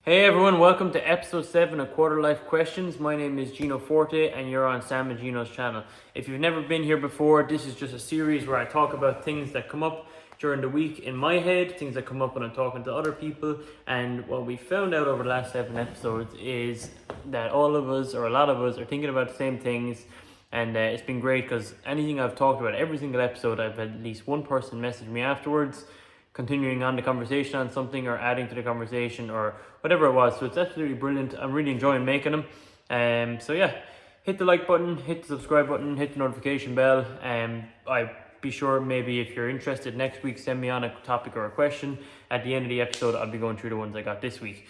Hey everyone, welcome to episode 7 of Quarter Life Questions. My name is Gino Forte and you're on Sam and Gino's channel. If you've never been here before, this is just a series where I talk about things that come up during the week in my head, things that come up when I'm talking to other people. And what we found out over the last 7 episodes is that all of us, or a lot of us, are thinking about the same things. And it's been great because anything I've talked about, every single episode, I've had at least one person message me afterwards, continuing on the conversation on something or adding to the conversation or whatever it was. So it's absolutely brilliant. I'm really enjoying making them. So yeah, hit the like button, hit the subscribe button, hit the notification bell. I be sure maybe if you're interested next week, send me on a topic or a question. At the end of the episode, I'll be going through the ones I got this week.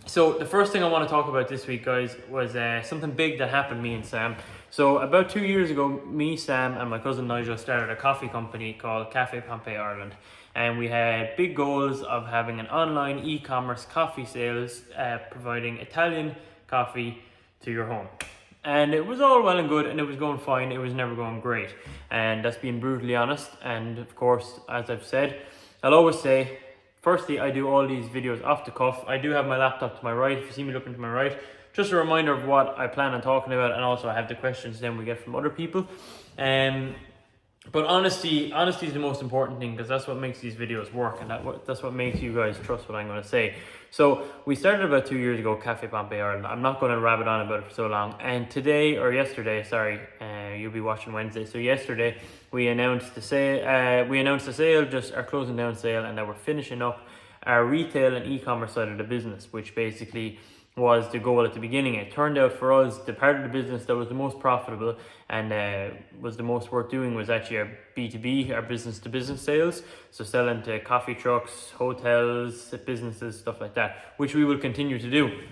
So the first thing I want to talk about this week, guys, was something big that happened me and Sam. So about 2 years ago, me, Sam, and my cousin Nigel started a coffee company called Cafe.7 Ireland. And we had big goals of having an online e-commerce coffee sales, providing Italian coffee to your home. And it was all well and good and it was going fine. It was never going great. And that's being brutally honest. And of course, as I've said, I'll always say, firstly, I do all these videos off the cuff. I do have my laptop to my right. If you see me looking to my right, just a reminder of what I plan on talking about, and also I have the questions then we get from other people. But honesty is the most important thing, because that's what makes these videos work, and that's what makes you guys trust what I'm going to say. So we started about 2 years ago, Cafe.7 Ireland. I'm not going to rabbit on about it for so long. And yesterday, you'll be watching Wednesday. So yesterday we announced the sale. Just our closing down sale, and that we're finishing up our retail and e-commerce side of the business, which basically was the goal at the beginning. It turned out for us, the part of the business that was the most profitable and was the most worth doing was actually our B2B, our business to business sales. So selling to coffee trucks, hotels, businesses, stuff like that, which we will continue to do.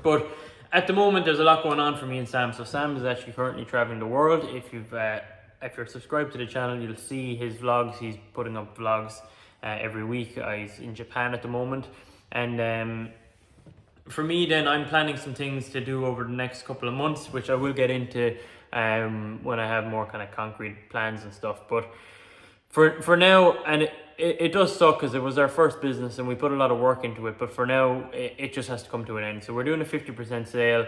But at the moment, there's a lot going on for me and Sam. So Sam is actually currently traveling the world. If you're subscribed to the channel, you'll see his vlogs. He's putting up vlogs every week. He's in Japan at the moment. And for me then, I'm planning some things to do over the next couple of months, which I will get into when I have more kind of concrete plans and stuff. But for now, and it does suck because it was our first business and we put a lot of work into it, but for now it just has to come to an end. So we're doing a 50% sale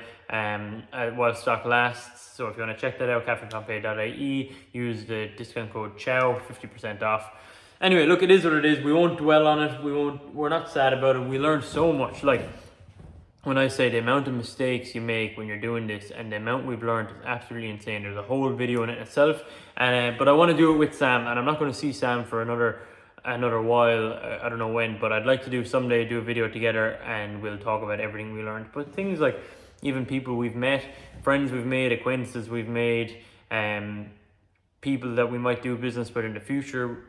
while stock lasts. So if you want to check that out, cafe.7.ie, use the discount code CHOW, 50% off. Anyway, look, it is what it is. We won't dwell on it. We're not sad about it. We learned so much. Like, when I say the amount of mistakes you make when you're doing this and the amount we've learned is absolutely insane. There's a whole video in it itself, but I want to do it with Sam, and I'm not going to see Sam for another while. I don't know when, but I'd like to do a video together and we'll talk about everything we learned. But things like even people we've met, friends we've made, acquaintances we've made, people that we might do business with in the future,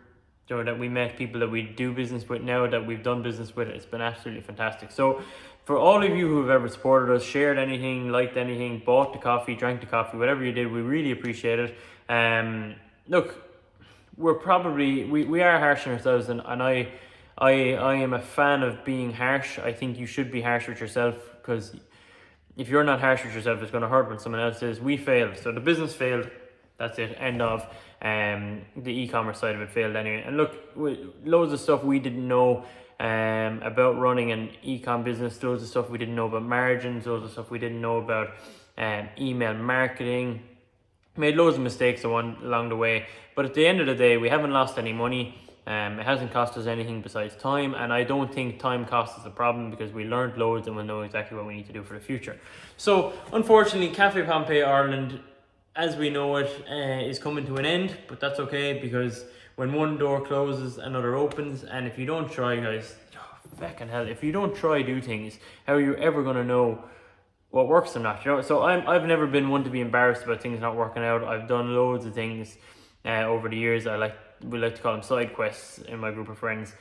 or that we met, people that we do business with now, that we've done business with. It's been absolutely fantastic. So for all of you who have ever supported us, shared anything, liked anything, bought the coffee, drank the coffee, whatever you did, we really appreciate it. Look, we are harsh on ourselves, and I am a fan of being harsh. I think you should be harsh with yourself, because if you're not harsh with yourself, it's going to hurt when someone else is. We failed. So the business failed. That's it. End of. The e-commerce side of it failed anyway. And look, loads of stuff we didn't know about running an e-com business, loads of stuff we didn't know about margins, loads of stuff we didn't know about email marketing. Made loads of mistakes along the way, but at the end of the day, we haven't lost any money. It hasn't cost us anything besides time, and I don't think time cost us a problem, because we learned loads and we'll know exactly what we need to do for the future. So unfortunately, Cafe.7 Ireland, as we know it, is coming to an end, but that's okay, because when one door closes, another opens. And if you don't try, guys, fucking hell, if you don't try do things, how are you ever going to know what works or not? You know, so I've never been one to be embarrassed about things not working out. I've done loads of things over the years. We like to call them side quests in my group of friends.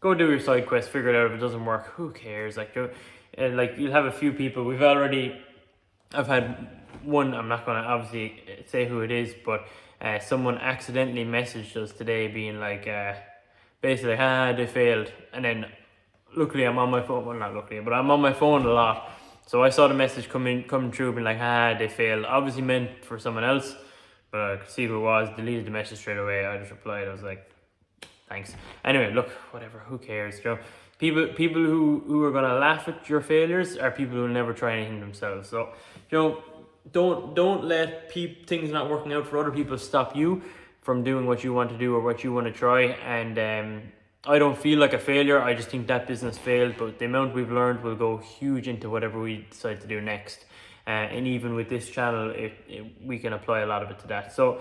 Go do your side quest, figure it out. If it doesn't work, who cares? You'll have a few people. I've had one, I'm not going to obviously say who it is, but someone accidentally messaged us today being like, basically, they failed. And then luckily I'm on my phone, well, not luckily, but I'm on my phone a lot. So I saw the message coming through being like, they failed. Obviously meant for someone else, but I could see who it was, deleted the message straight away. I just replied, I was like, thanks. Anyway, look, whatever, who cares, you know? People who are gonna laugh at your failures are people who will never try anything themselves. So, don't let things not working out for other people stop you from doing what you want to do or what you want to try. And I don't feel like a failure. I just think that business failed, but the amount we've learned will go huge into whatever we decide to do next. And even with this channel, we can apply a lot of it to that. So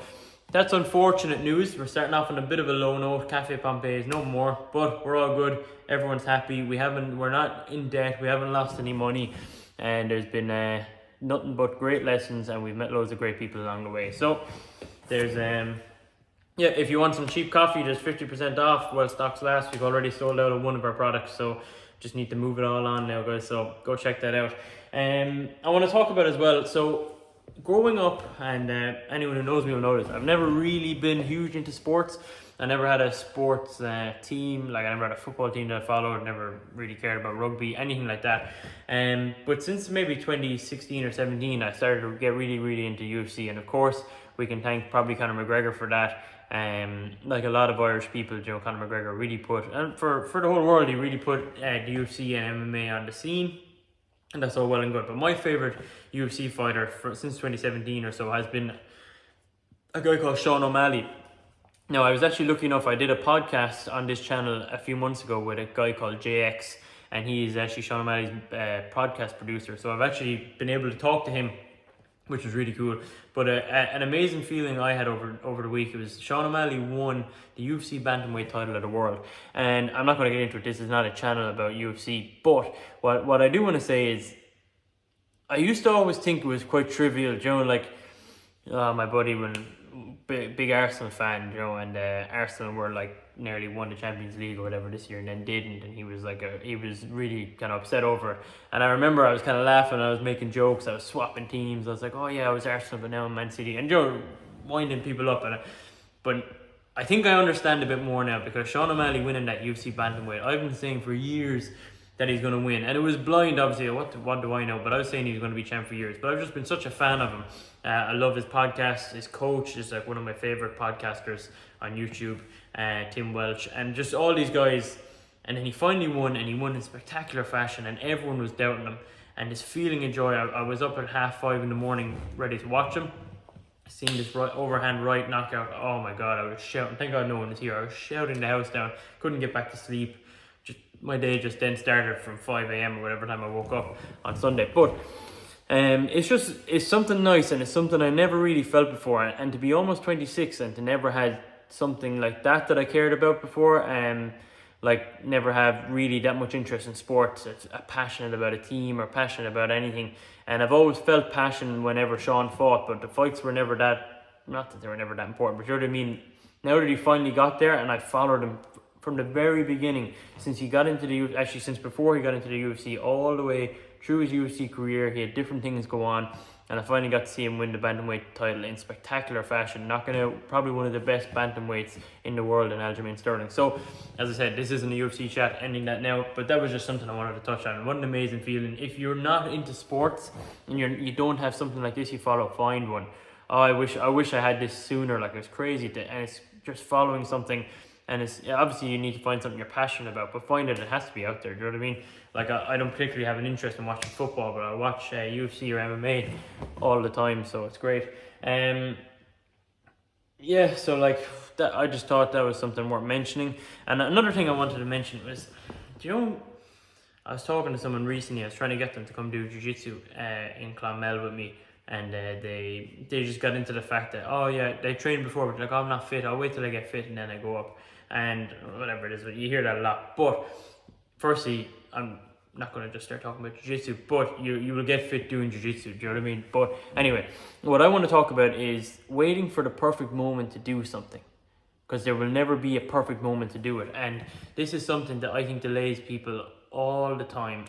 that's unfortunate news. We're starting off on a bit of a low note. Cafe Pompey is no more, but we're all good. Everyone's happy. We're not in debt. We haven't lost any money, and there's been nothing but great lessons, and we've met loads of great people along the way. So there's if you want some cheap coffee, there's 50% off while stocks last. We've already sold out of one of our products, so just need to move it all on now, guys. So go check that out. I want to talk about as well. So growing up, and anyone who knows me will know this, I've never really been huge into sports. I never had a sports team. Like I never had a football team that I followed. Never really cared about rugby, anything like that. But since maybe 2016 or 17, I started to get really, really into UFC, and of course, we can thank probably Conor McGregor for that. Like a lot of Irish people, Conor McGregor really put, and for the whole world, he really put the UFC and MMA on the scene, and that's all well and good. But my favorite UFC fighter since 2017 or so has been a guy called Sean O'Malley. Now, I was actually lucky enough, I did a podcast on this channel a few months ago with a guy called JX, and he is actually Sean O'Malley's podcast producer. So I've actually been able to talk to him, which was really cool. But an amazing feeling I had over the week, it was Sean O'Malley won the UFC bantamweight title of the world. And I'm not going to get into it, this is not a channel about UFC, but what I do want to say is, I used to always think it was quite trivial, my buddy, when big Arsenal fan, and Arsenal were like nearly won the Champions League or whatever this year and then didn't, and he was really kind of upset over it. And I remember I was kind of laughing, I was making jokes, I was swapping teams, I was like, oh yeah, I was Arsenal but now I'm Man City, and winding people up. But I think I understand a bit more now, because Sean O'Malley winning that UFC bantamweight, I've been saying for years that he's going to win, and it was blind, obviously. What do I know? But I was saying he's going to be champ for years. But I've just been such a fan of him. I love his podcast. His coach is like one of my favorite podcasters on YouTube, Tim Welch, and just all these guys. And then he finally won, and he won in spectacular fashion, and everyone was doubting him. And this feeling of joy, I was up at 5:30 in the morning ready to watch him. Seeing this overhand right knockout, oh my God, I was shouting. Thank God no one was here. I was shouting the house down. Couldn't get back to sleep. My day just then started from 5 a.m. or whatever time I woke up on Sunday. But it's something nice, and it's something I never really felt before. And to be almost 26 and to never had something like that I cared about before, like never have really that much interest in sports, it's passionate about a team or passionate about anything. And I've always felt passion whenever Sean fought, but the fights were never that, not that they were never that important, but you know what I mean? Now that he finally got there, and I followed him from the very beginning, since he got into the actually since before he got into the UFC, all the way through his UFC career, he had different things go on, and I finally got to see him win the bantamweight title in spectacular fashion, knocking out probably one of the best bantamweights in the world in Aljamain Sterling. So, as I said, this isn't a UFC chat, ending that now, but that was just something I wanted to touch on. What an amazing feeling. If you're not into sports and you don't have something like this you follow, find one. Oh, I wish I had this sooner. Like, it was crazy and it's just following something. And it's obviously you need to find something you're passionate about, but find it has to be out there. Do you know what I mean? Like I don't particularly have an interest in watching football, but I watch UFC or MMA all the time, so it's great. So like that, I just thought that was something worth mentioning. And another thing I wanted to mention was, I was talking to someone recently. I was trying to get them to come do jiu-jitsu in Clonmel with me. And they just got into the fact that, oh yeah, they trained before, but like, oh, I'm not fit, I'll wait till I get fit and then I go up. And whatever it is, but you hear that a lot. But firstly, I'm not going to just start talking about jiu-jitsu, but you will get fit doing jiu-jitsu, do you know what I mean? But anyway, what I want to talk about is waiting for the perfect moment to do something, because there will never be a perfect moment to do it. And this is something that I think delays people all the time.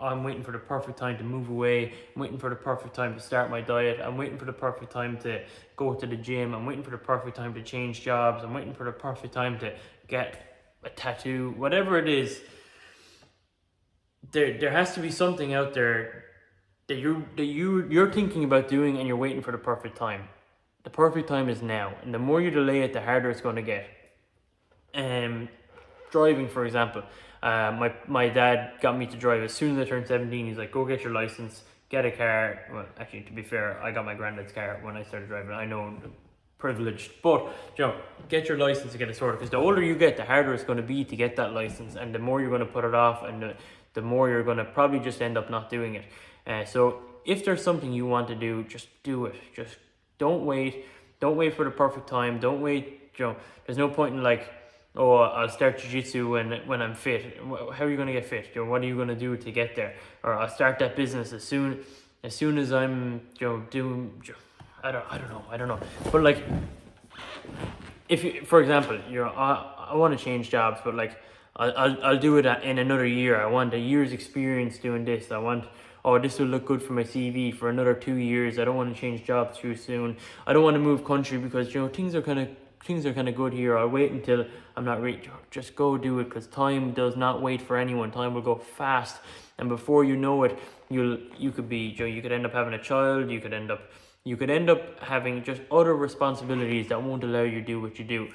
I'm waiting for the perfect time to move away, I'm waiting for the perfect time to start my diet, I'm waiting for the perfect time to go to the gym, I'm waiting for the perfect time to change jobs, I'm waiting for the perfect time to get a tattoo, whatever it is. There has to be something out there that you're thinking about doing, and you're waiting for the perfect time. The perfect time is now, and the more you delay it, the harder it's going to get. Driving, for example, My dad got me to drive as soon as I turned 17. He's like, go get your license, get a car. Well, actually, to be fair, I got my granddad's car when I started driving. I know I'm privileged, but get your license to get it sorted, because the older you get, the harder it's going to be to get that license, and the more you're going to put it off, and the more you're going to probably just end up not doing it. So if there's something you want to do, just do it. Just don't wait. Don't wait for the perfect time. Don't wait. There's no point in like, oh, I'll start jiu-jitsu when I'm fit. How are you going to get fit? What are you going to do to get there? Or I'll start that business as soon as I'm doing. I don't know. But like, if you, for example, I want to change jobs, but like, I'll do it in another year. I want a year's experience doing this. I want, oh, this will look good for my CV for another 2 years. I don't want to change jobs too soon. I don't want to move country because things are kind of good here. I'll wait until I'm not ready. Just go do it, because time does not wait for anyone. Time will go fast, and before you know it, you could end up having a child. You could end up having just other responsibilities that won't allow you to do what you do.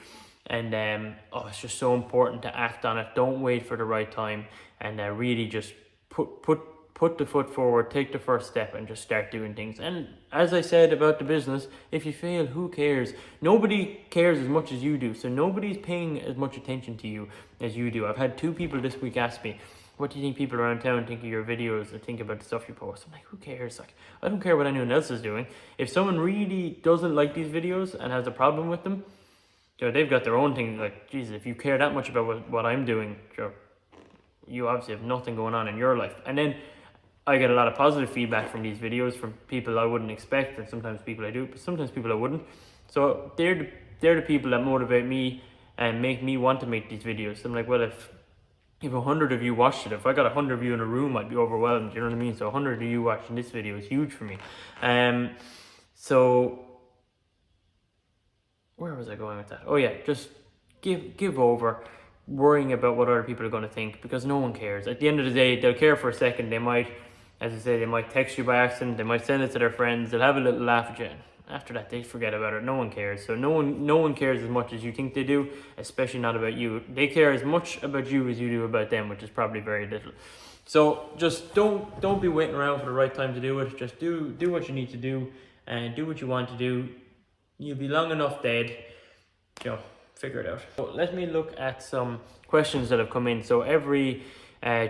And it's just so important to act on it. Don't wait for the right time, and really just put the foot forward, take the first step, and just start doing things. And as I said about the business, if you fail, who cares? Nobody cares as much as you do, so nobody's paying as much attention to you as you do. I've had 2 people this week ask me, what do you think people around town think of your videos or think about the stuff you post? I'm like, who cares? Like, I don't care what anyone else is doing. If someone really doesn't like these videos and has a problem with them, they've got their own thing. Like, Jesus, if you care that much about what I'm doing, you obviously have nothing going on in your life. And then I get a lot of positive feedback from these videos from people I wouldn't expect, and sometimes people I do, but sometimes people I wouldn't. So they're the people that motivate me and make me want to make these videos. So I'm like, well, if 100 of you watched it, if I got 100 of you in a room, I'd be overwhelmed. You know what I mean? So 100 of you watching this video is huge for me. So where was I going with that? Oh yeah, just give over worrying about what other people are going to think, because no one cares. At the end of the day, they'll care for a second. They might, as I say, they might text you by accident. They might send it to their friends. They'll have a little laugh at you. After that, they forget about it. No one cares. So no one cares as much as you think they do, especially not about you. They care as much about you as you do about them, which is probably very little. So just don't be waiting around for the right time to do it. Just do what you need to do, and do what you want to do. You'll be long enough dead. Figure it out. So let me look at some questions that have come in. So every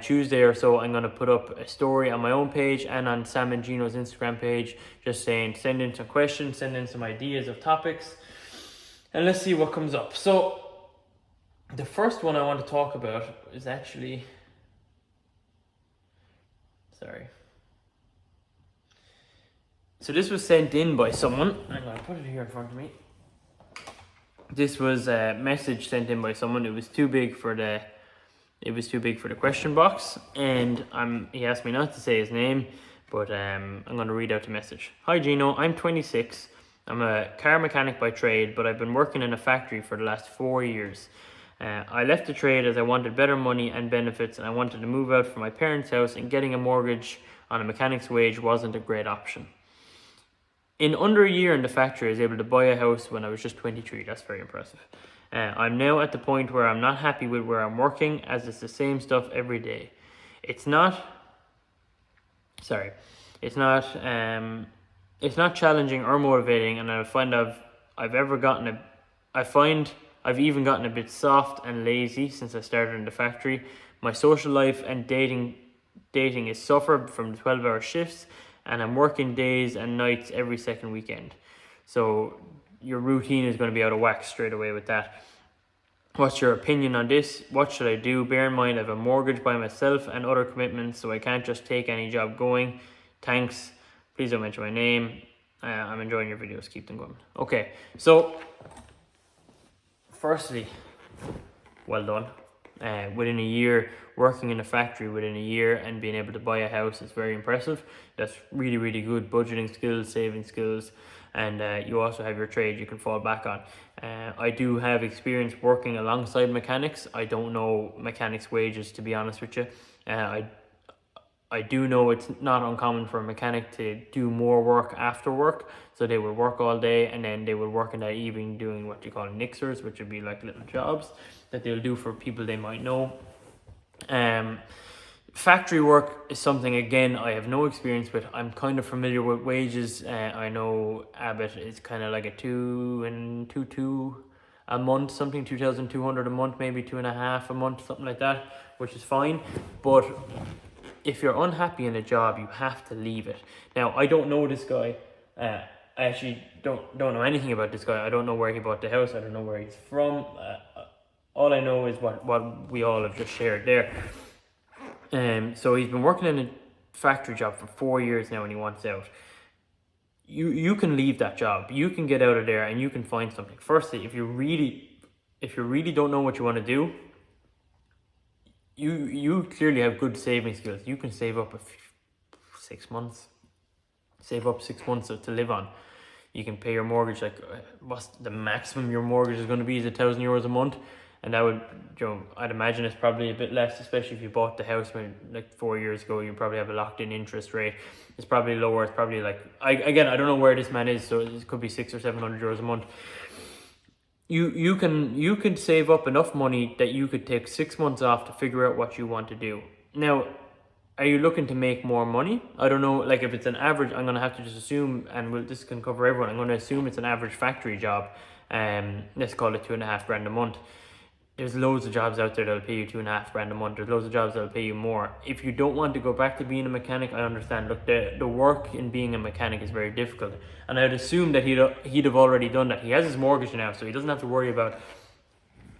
Tuesday or so, I'm going to put up a story on my own page and on Sam and Gino's Instagram page, just saying, send in some questions, send in some ideas of topics, and let's see what comes up. So the first one I want to talk about is actually, so this was sent in by someone. I'm going to put it here in front of me. This was a message sent in by someone. It was too big for the question box, and he asked me not to say his name, but I'm going to read out the message. Hi Gino, I'm 26. I'm a car mechanic by trade, but I've been working in a factory for the last 4 years. I left the trade as I wanted better money and benefits, and I wanted to move out from my parents' house, and getting a mortgage on a mechanic's wage wasn't a great option. In under a year in the factory, I was able to buy a house when I was just 23. That's very impressive. I'm now at the point where I'm not happy with where I'm working, as it's the same stuff every day. It's not challenging or motivating, and I find I've even gotten a bit soft and lazy since I started in the factory. My social life and dating is suffered from 12-hour shifts, and I'm working days and nights every second weekend. So your routine is going to be out of whack straight away with that. What's your opinion on this? What should I do? Bear in mind I have a mortgage by myself and other commitments, so I can't just take any job going. Thanks. Please don't mention my name. I'm enjoying your videos. Keep them going. Okay, so firstly, well done. Within a year, working in a factory within a year and being able to buy a house is very impressive. That's really, really good budgeting skills, saving skills, and you also have your trade you can fall back on. I do have experience working alongside mechanics. I don't know mechanics' wages, to be honest with you. I do know it's not uncommon for a mechanic to do more work after work. So they would work all day and then they would work in that evening doing what you call nixers, which would be like little jobs that they'll do for people they might know. Factory work is something, again, I have no experience with. I'm kind of familiar with wages. I know Abbott is kind of like a 2 a month, something 2,200 a month, maybe 2.5 a month, something like that, which is fine. But if you're unhappy in a job, you have to leave it. Now, I don't know this guy. I actually don't know anything about this guy. I don't know where he bought the house. I don't know where he's from. All I know is what we all have just shared there. So he's been working in a factory job for 4 years now, and he wants out. You can leave that job. You can get out of there, and you can find something. Firstly, if you really don't know what you want to do, you clearly have good saving skills. You can save up 6 months. Save up 6 months to live on. You can pay your mortgage. Like, what's the maximum your mortgage is going to be is €1,000 a month. And that would, I'd imagine it's probably a bit less, especially if you bought the house like 4 years ago. You probably have a locked-in interest rate. It's probably lower. It's probably like, I don't know where this man is, so it could be €600 or €700 a month. You can save up enough money that you could take 6 months off to figure out what you want to do. Now, are you looking to make more money? I don't know. Like, if it's an average, I'm gonna have to just assume, and this can cover everyone. I'm gonna assume it's an average factory job. Let's call it $2,500 a month. There's loads of jobs out there that'll pay you $2,500 a month. There's loads of jobs that'll pay you more. If you don't want to go back to being a mechanic, I understand. Look, the work in being a mechanic is very difficult, and I'd assume that he'd have already done that. He has his mortgage now, so he doesn't have to worry about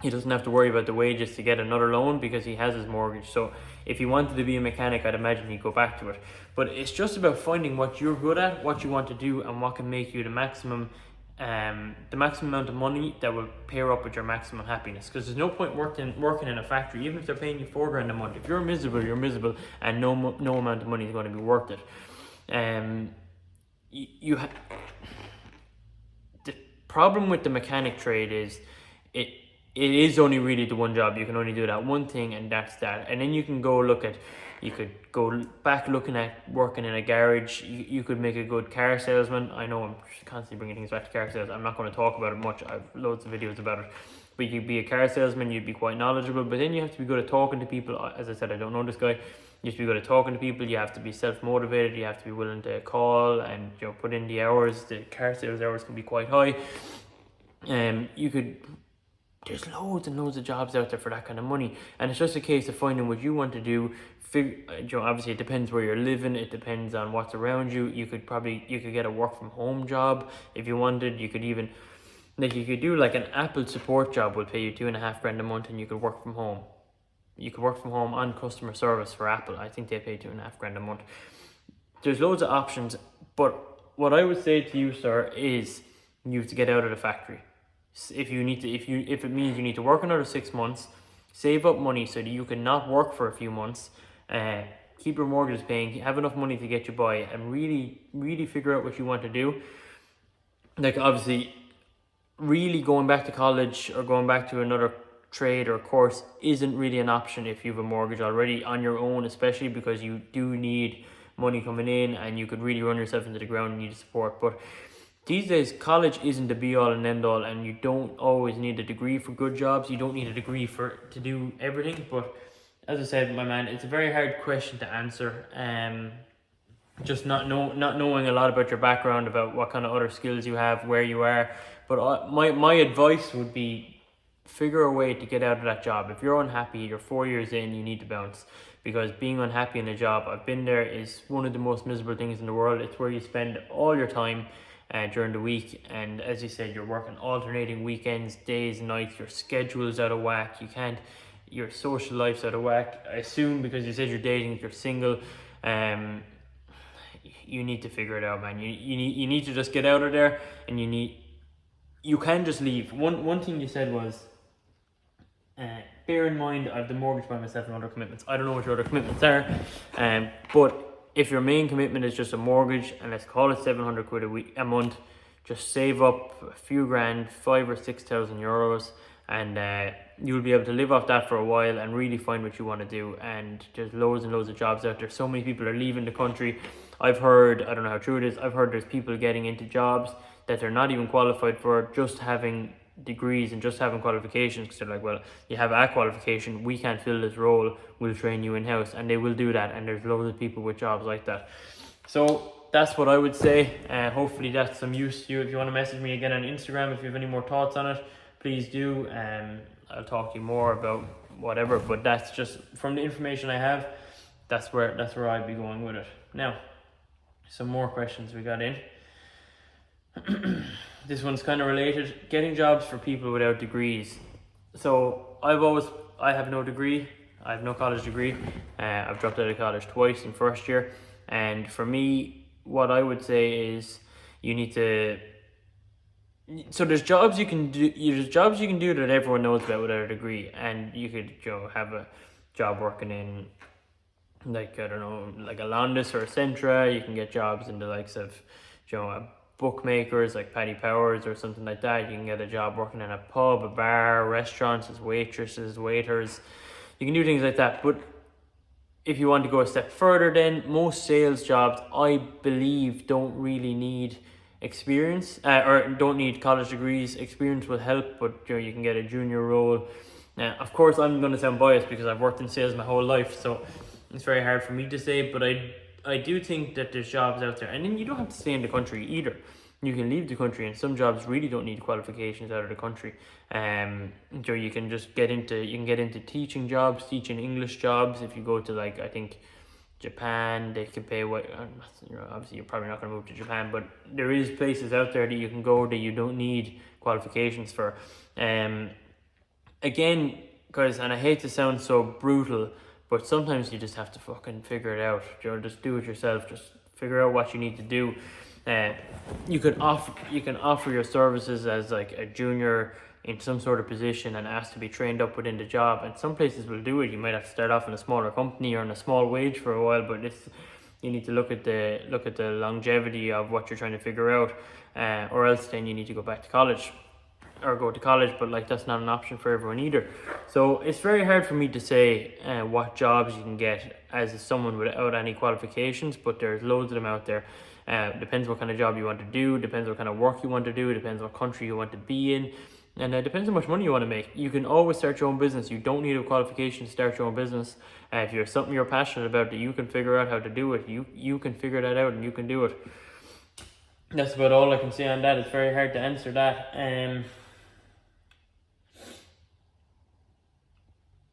the wages to get another loan because he has his mortgage. So if he wanted to be a mechanic, I'd imagine he'd go back to it. But it's just about finding what you're good at, what you want to do, and what can make you the maximum amount of money that will pair up with your maximum happiness. Because there's no point working in a factory, even if they're paying you $4,000 a month. If you're miserable, you're miserable, and no amount of money is going to be worth it. The problem with the mechanic trade is it is only really the one job. You can only do that one thing, and that's that. And then you could go back looking at working in a garage. You could make a good car salesman. I know I'm constantly bringing things back to car sales. I'm not going to talk about it much. I have loads of videos about it. But you'd be a car salesman. You'd be quite knowledgeable. But then you have to be good at talking to people. As I said, I don't know this guy. You have to be good at talking to people. You have to be self-motivated. You have to be willing to call and put in the hours. The car sales hours can be quite high. There's loads and loads of jobs out there for that kind of money, and it's just a case of finding what you want to do. Obviously it depends where you're living. It depends on what's around you. You could get a work from home job if you wanted. You could even do like an Apple support job would pay you $2,500 a month, and you could work from home. You could work from home on customer service for Apple. I think they pay $2,500 a month. There's loads of options, but what I would say to you, sir, is you have to get out of the factory. If it means you need to work another 6 months, save up money so that you can not work for a few months, keep your mortgage paying, have enough money to get you by, and really figure out what you want to do. Like, obviously, really going back to college or going back to another trade or course isn't really an option if you have a mortgage already on your own, especially because you do need money coming in, and you could really run yourself into the ground and need support. But these days, college isn't the be all and end all, and you don't always need a degree for good jobs. You don't need a degree to do everything. But as I said, my man, it's a very hard question to answer. Just not knowing a lot about your background, about what kind of other skills you have, where you are. But my advice would be, figure a way to get out of that job. If you're unhappy, you're 4 years in, you need to bounce. Because being unhappy in a job, I've been there, is one of the most miserable things in the world. It's where you spend all your time during the week, and as you said, you're working alternating weekends, days, nights. Your schedule's out of whack. Your social life's out of whack. I assume because you said you're dating, if you're single, you need to figure it out, man. You need to just get out of there, and you can just leave. One thing you said was, bear in mind, I have the mortgage by myself and other commitments. I don't know what your other commitments are, but if your main commitment is just a mortgage, and let's call it £700 a month, just save up a few grand, 5,000 or 6,000 euros, and you'll be able to live off that for a while and really find what you want to do. And there's loads and loads of jobs out there. So many people are leaving the country. I've heard, I don't know how true it is, I've heard there's people getting into jobs that they're not even qualified for, just having degrees and just having qualifications, because they're like, well, you have a qualification, we can't fill this role, we'll train you in-house, and they will do that, and there's loads of people with jobs like that. So that's what I would say. Hopefully that's some use to you. If you want to message me again on Instagram, if you have any more thoughts on it, please do. I'll talk to you more about whatever, but that's just from the information I have, that's where I'd be going with it. Now, some more questions we got in. This one's kind of related. Getting jobs for people without degrees. So I have no degree. I have no college degree. I've dropped out of college twice in first year. And for me, what I would say is you need to. So there's jobs you can do. There's jobs you can do that everyone knows about without a degree, and you could have a job working in, like, I don't know, like a Londis or a Centra. You can get jobs in the likes of, bookmakers like Paddy Powers or something like that. You can get a job working in a pub, a bar, restaurants as waitresses, waiters. You can do things like that. But if you want to go a step further, then most sales jobs, I believe, don't really need experience or don't need college degrees. Experience will help, but you can get a junior role. Of course, I'm going to sound biased because I've worked in sales my whole life, so it's very hard for me to say, but I do think that there's jobs out there, and then you don't have to stay in the country either. You can leave the country, and some jobs really don't need qualifications out of the country. You can just get into teaching jobs, teaching English jobs. If you go to, like, I think Japan, they can pay what, obviously you're probably not going to move to Japan, but there is places out there that you can go that you don't need qualifications for. Again, guys, and I hate to sound so brutal, but sometimes you just have to fucking figure it out. Just do it yourself. Just figure out what you need to do. You can offer your services as like a junior in some sort of position and ask to be trained up within the job. And some places will do it. You might have to start off in a smaller company or on a small wage for a while, but you need to look at the longevity of what you're trying to figure out, or else then you need to go back to college. Or go to college, but like that's not an option for everyone either. So it's very hard for me to say what jobs you can get as someone without any qualifications, but there's loads of them out there. Depends what kind of job you want to do, depends what kind of work you want to do, depends what country you want to be in, and it depends how much money you want to make. You can always start your own business. You don't need a qualification to start your own business. If you're something you're passionate about that you can figure out how to do it, you can figure that out and you can do it. That's about all I can say on that. It's very hard to answer that.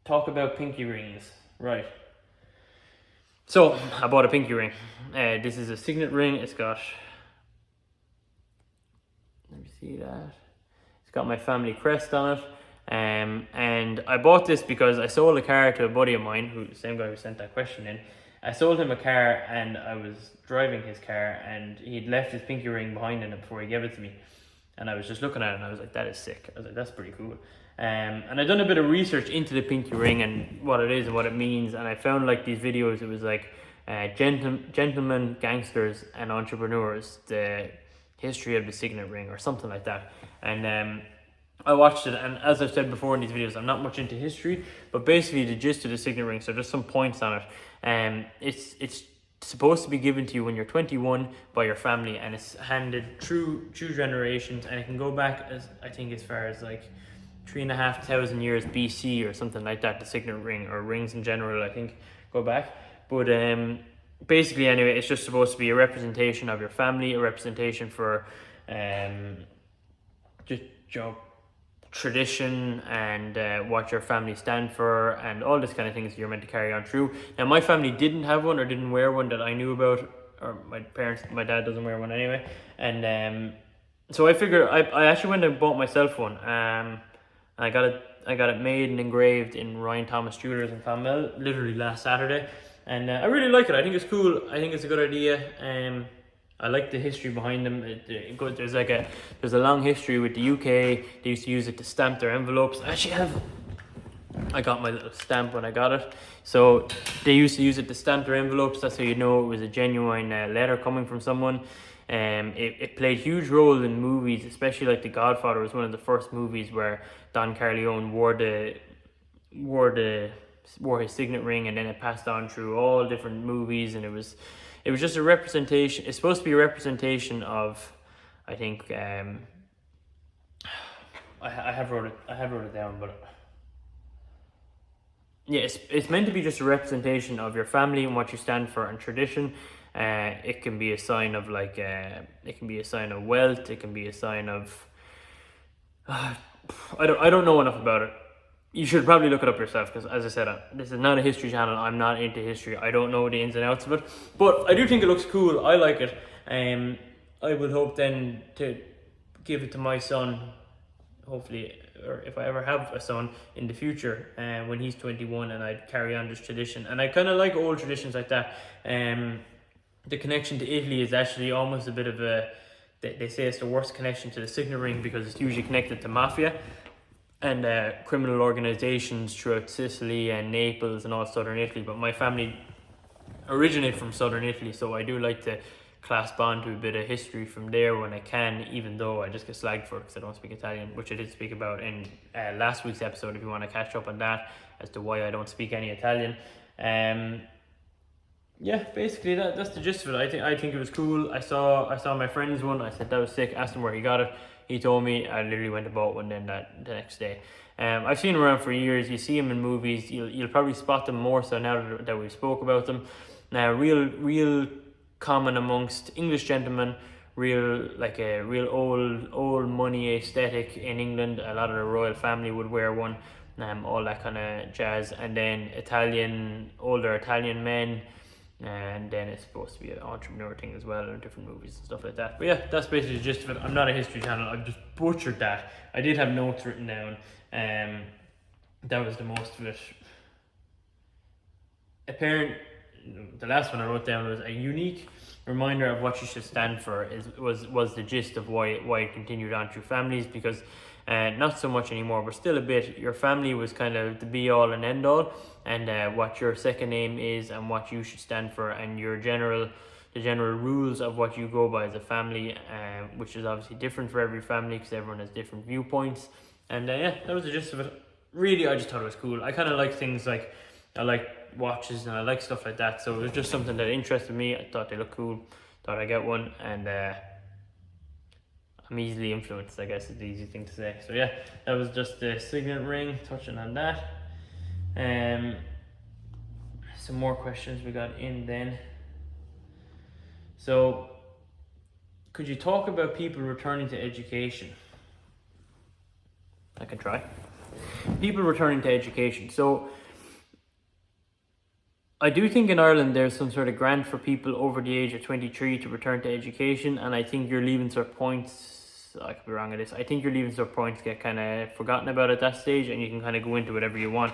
Talk about pinky rings. Right. So, I bought a pinky ring. This is a signet ring. It's got... Let me see that. It's got my family crest on it. And I bought this because I sold a car to a buddy of mine, the same guy who sent that question in. I sold him a car and I was driving his car and he'd left his pinky ring behind in it before he gave it to me. And I was just looking at it and I was like, that is sick. I was like, that's pretty cool. And I'd done a bit of research into the pinky ring and what it is and what it means, and I found like these videos. It was like gentlemen, gangsters and entrepreneurs, the history of the signet ring or something like that. And I watched it, and as I've said before in these videos, I'm not much into history, but basically the gist of the signet ring, so just some points on it. It's supposed to be given to you when you're 21 by your family, and it's handed through generations, and it can go back as far as like 3,500 years BC or something like that. The signet ring, or rings in general, I think, go back. But basically, anyway, it's just supposed to be a representation of your family, a representation for just tradition and what your family stand for and all this kind of things you're meant to carry on through. Now, my family didn't have one or didn't wear one that I knew about, or my dad doesn't wear one anyway. And so I figured I actually went and bought myself one. I got it made and engraved in Ryan Thomas Jewelers in Clonmel literally last Saturday, and I really like it. I think it's cool. I think it's a good idea. I like the history behind them. There's a long history with the UK. They used to use it to stamp their envelopes. I got my little stamp when I got it. So they used to use it to stamp their envelopes. That's how you know it was a genuine letter coming from someone. It played huge role in movies, especially like The Godfather was one of the first movies where Don Corleone wore his signet ring, and then it passed on through all different movies, and it was just a representation. It's supposed to be a representation of, I think, I have wrote it down, but yeah, it's meant to be just a representation of your family and what you stand for and tradition. It can be a sign of it can be a sign of wealth. It can be a sign of I don't know enough about it. You should probably look it up yourself because, as I said, this is not a history channel. I'm not into history. I don't know the ins and outs of it, but I do think it looks cool. I like it. I would hope then to give it to my son, hopefully, or if I ever have a son in the future, when he's 21, and I'd carry on this tradition. And I kind of like old traditions like that. The connection to Italy is actually almost a bit of a. They say it's the worst connection to the Signet Ring because it's usually connected to mafia and criminal organizations throughout Sicily and Naples and all southern Italy. But my family originate from southern Italy, so I do like to clasp on to a bit of history from there when I can, even though I just get slagged for it because I don't speak Italian, which I did speak about in last week's episode if you want to catch up on that as to why I don't speak any Italian. Yeah, basically that's the gist of it. I think it was cool. I saw my friend's one. I said that was sick. Asked him where he got it. He told me. I literally went and bought one then the next day. I've seen him around for years. You see him in movies. You'll probably spot them more so now that we spoke about them. Now, real common amongst English gentlemen. Real old money aesthetic in England. A lot of the royal family would wear one. All that kind of jazz. And then older Italian men. And then it's supposed to be an entrepreneur thing as well, and different movies and stuff like that. But yeah, that's basically the gist of it. I'm not a history channel. I've just butchered that. I did have notes written down. That was the most of it. The last one I wrote down was a unique reminder of what you should stand for. Was the gist of why it continued on through families, because not so much anymore, but still a bit. Your family was kind of the be all and end all, and what your second name is and what you should stand for, and the general rules of what you go by as a family, which is obviously different for every family because everyone has different viewpoints. And yeah, that was the gist of it. Really, I just thought it was cool. I kind of like things like I like watches and I like stuff like that, so it was just something that interested me. I thought they looked cool. Thought I'd get one, and I'm easily influenced, I guess is the easy thing to say. So yeah, that was just the signet ring, touching on that. Some more questions we got in then. So, could you talk about people returning to education? I can try. People returning to education. So, I do think in Ireland there's some sort of grant for people over the age of 23 to return to education, and I think your leaving cert points, I could be wrong at this, I think your leaving cert points get kind of forgotten about at that stage, and you can kind of go into whatever you want.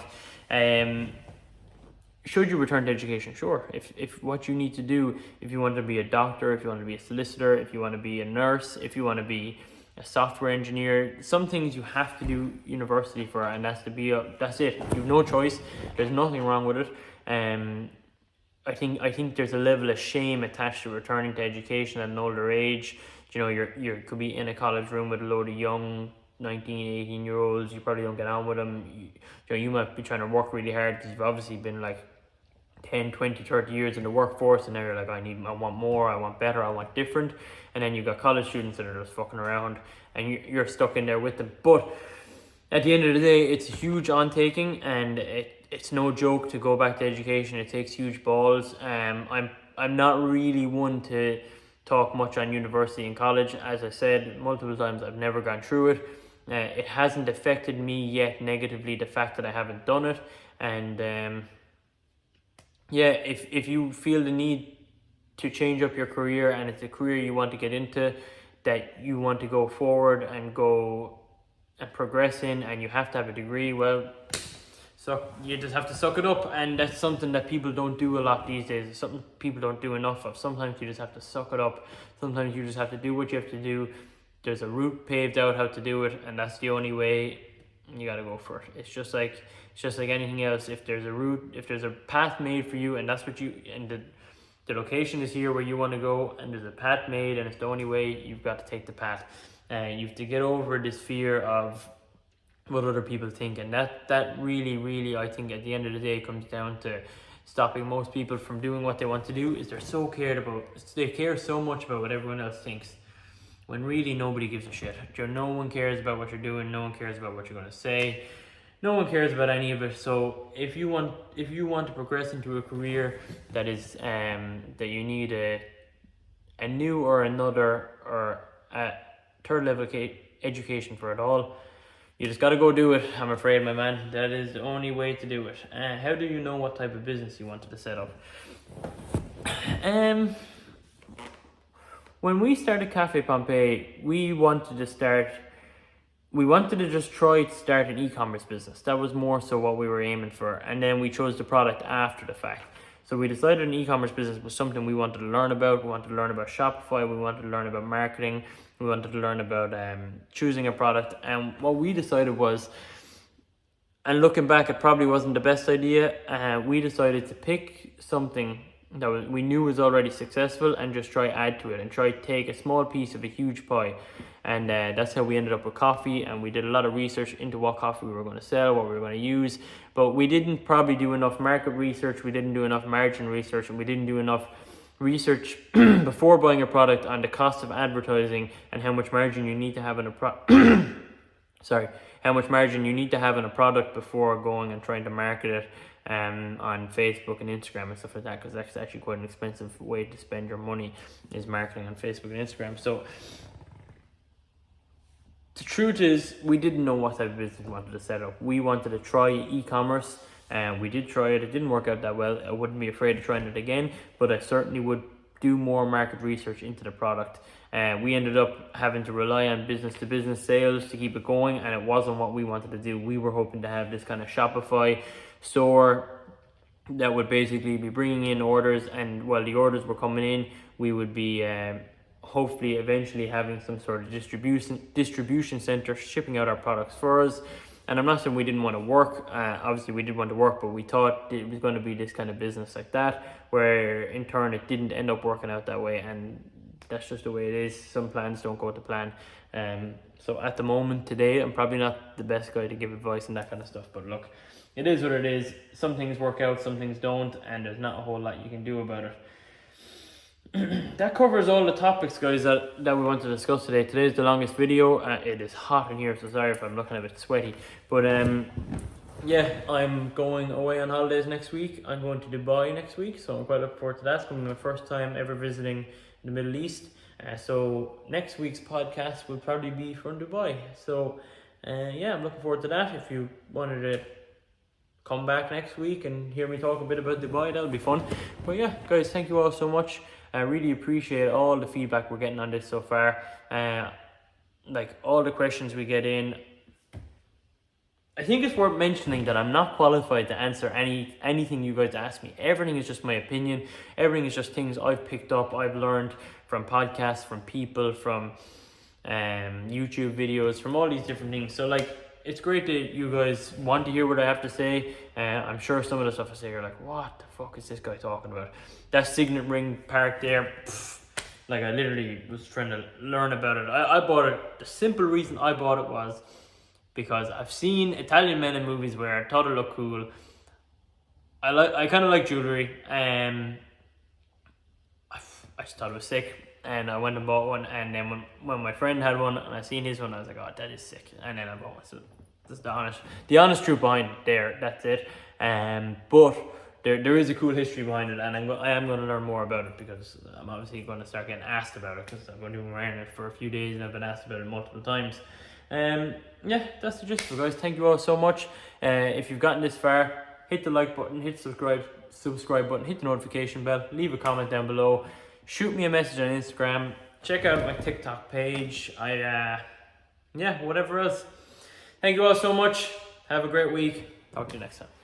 Should you return to education? Sure. If what you need to do, if you want to be a doctor, if you want to be a solicitor, if you want to be a nurse, if you want to be a software engineer, some things you have to do university for, and that's it. You have no choice. There's nothing wrong with it. I think there's a level of shame attached to returning to education at an older age. You know, you could be in a college room with a load of young 19, 18-year-olds. You probably don't get on with them. You might be trying to work really hard because you've obviously been like 10, 20, 30 years in the workforce, and now you're like, I want more, I want better, I want different. And then you've got college students that are just fucking around, and you're stuck in there with them. But at the end of the day, it's a huge undertaking, and it's no joke to go back to education. It takes huge balls. I'm not really one to talk much on university and college. As I said multiple times, I've never gone through it. It hasn't affected me yet negatively, the fact that I haven't done it. And yeah, if you feel the need to change up your career, and it's a career you want to get into, that you want to go forward and go and progress in, and you have to have a degree, well, so you just have to suck it up. And that's something that people don't do a lot these days. It's something people don't do enough of. Sometimes you just have to suck it up. Sometimes you just have to do what you have to do. There's a route paved out how to do it, and that's the only way. You got to go for it. It's just like anything else. If there's a route, if there's a path made for you, and that's what the location is here where you want to go, and there's a path made, and it's the only way, you've got to take the path. You have to get over this fear of what other people think, and that really, I think at the end of the day comes down to stopping most people from doing what they want to do. Is they care so much about what everyone else thinks. when really nobody gives a shit. No one cares about what you're doing. No one cares about what you're going to say. No one cares about any of it. So if you want to progress into a career that is that you need a new or another or a third level education for it all, you just got to go do it. I'm afraid, my man. That is the only way to do it. How do you know what type of business you wanted to set up? When we started Cafe Pompeii, we wanted to just try to start an e-commerce business. That was more so what we were aiming for. And then we chose the product after the fact. So we decided an e-commerce business was something we wanted to learn about. We wanted to learn about Shopify. We wanted to learn about marketing. We wanted to learn about choosing a product. And what we decided was, and looking back, it probably wasn't the best idea. We decided to pick something that we knew was already successful and just try add to it and try take a small piece of a huge pie. And that's how we ended up with coffee. And we did a lot of research into what coffee we were going to sell, what we were going to use. But we didn't probably do enough market research. We didn't do enough margin research, and we didn't do enough research before buying a product on the cost of advertising and how much margin you need to have in a how much margin you need to have in a product before going and trying to market it on Facebook and Instagram and stuff like that, because that's actually quite an expensive way to spend your money, is marketing on Facebook and Instagram. So the truth is, we didn't know what type of business we wanted to set up. We wanted to try e-commerce, and we did try it. It didn't work out that well. I wouldn't be afraid of trying it again, but I certainly would do more market research into the product. We ended up having to rely on business-to-business sales to keep it going, and it wasn't what we wanted to do. We were hoping to have this kind of Shopify store that would basically be bringing in orders, and while the orders were coming in, we would be hopefully eventually having some sort of distribution center shipping out our products for us. And I'm not saying we didn't want to work. Obviously we did want to work, but we thought it was going to be this kind of business like that, where in turn it didn't end up working out that way, and that's just the way it is. Some plans don't go to plan. So at the moment today, I'm probably not the best guy to give advice and that kind of stuff, but look, it is what it is. Some things work out, some things don't, and there's not a whole lot you can do about it. That covers all the topics, guys, that we want to discuss today. Today's the longest video. It is hot in here, so sorry if I'm looking a bit sweaty. But yeah, I'm going away on holidays next week. I'm going to Dubai next week, so I'm quite looking forward to that. It's going to be my first time ever visiting the Middle East. So next week's podcast will probably be from Dubai. So yeah, I'm looking forward to that. If you wanted to come back next week and hear me talk a bit about Dubai, that'll be fun. But yeah, guys, thank you all so much. I really appreciate all the feedback we're getting on this so far. Like all the questions we get in. I think it's worth mentioning that I'm not qualified to answer anything you guys ask me. Everything is just my opinion. Everything is just things I've picked up, I've learned from podcasts, from people, from YouTube videos, from all these different things. So like, it's great that you guys want to hear what I have to say. I'm sure some of the stuff I say, you're like, what the fuck is this guy talking about? That signet ring part there, like I literally was trying to learn about it. I bought it. The simple reason I bought it was because I've seen Italian men in movies where I thought it looked cool. I kind of like jewelry, and I just thought it was sick. And I went and bought one, and then when my friend had one and I seen his one, I was like, oh, that is sick. And then I bought one. So that's the honest truth behind it there. That's it. But there is a cool history behind it, and I am going to learn more about it, because I'm obviously going to start getting asked about it, because I've been wearing it for a few days and I've been asked about it multiple times. Yeah, that's the gist of it, guys. Thank you all so much. If you've gotten this far, hit the like button, hit subscribe button, hit the notification bell, leave a comment down below. Shoot me a message on Instagram. Check out my TikTok page. Yeah, whatever else. Thank you all so much. Have a great week. Talk to you next time.